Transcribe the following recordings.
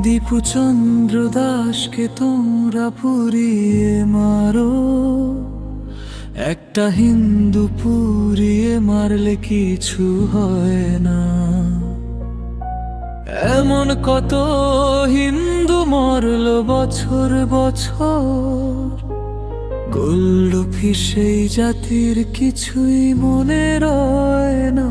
দীপুচন্দ্র দাসকে তোমরা পুড়িয়ে মারো, একটা হিন্দু পুড়িয়ে মারলে কিছু হয় না। এমন কত হিন্দু মরল বছর বছর, গোল্ডফিশ সেই জাতির কিছুই মনে রয় না।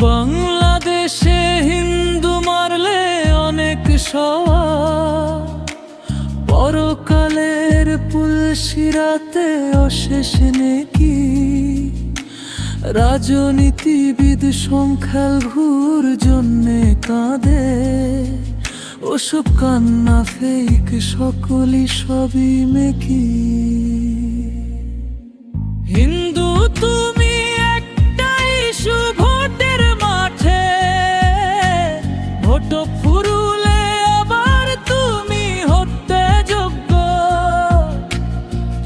বাংলাদেশে হিন্দু মারলে অনেক সওয়া, পরকালের পুলসিরাতে অশেষ নেকি। রাজনীতিবিদ সংখ্যালঘুর জন্যে কাঁদে, ওসব কান্না ফেক, সকলই সবই মেকি। হিন্দু তুমি একটাই ভোটের মাঠে, ভোট ফুরুলে আবার তুমি হতে যোগ্য।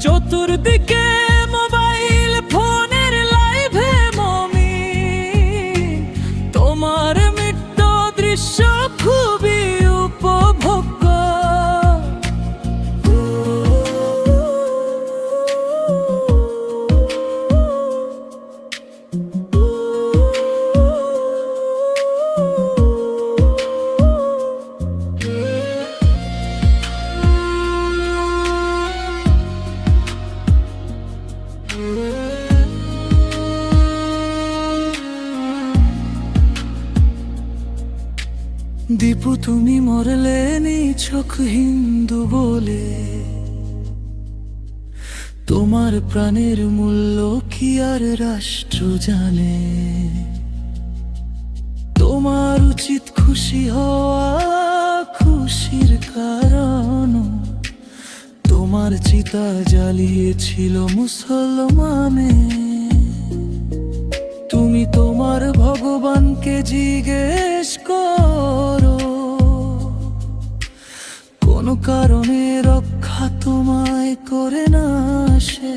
চতুর্দিকে মোবাইল ফোনের লাইভে মমি, তোমার মৃত্যু দৃশ্য খুবই উপভোগ্য। দীপু তুমি মরলে নিছক হিন্দু বলে, তোমার প্রাণের মূল্য কি আর রাষ্ট্র জানে? তোমার উচিত খুশি হওয়া, খুশির কারণ তোমার চিতা জ্বালিয়েছিল মুসলমানে। তুমি তোমার ভগবানকে জিজ্ঞেস করো, কোন কারণে রক্ষা তোমায় করে না সে।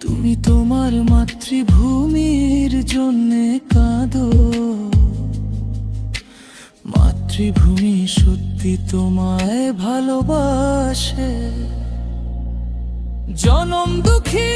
তুমি তোমার মাতৃভূমির জন্যে কাঁদো, মাতৃভূমি সত্যি তোমায় ভালোবাসে। জনম দুঃখী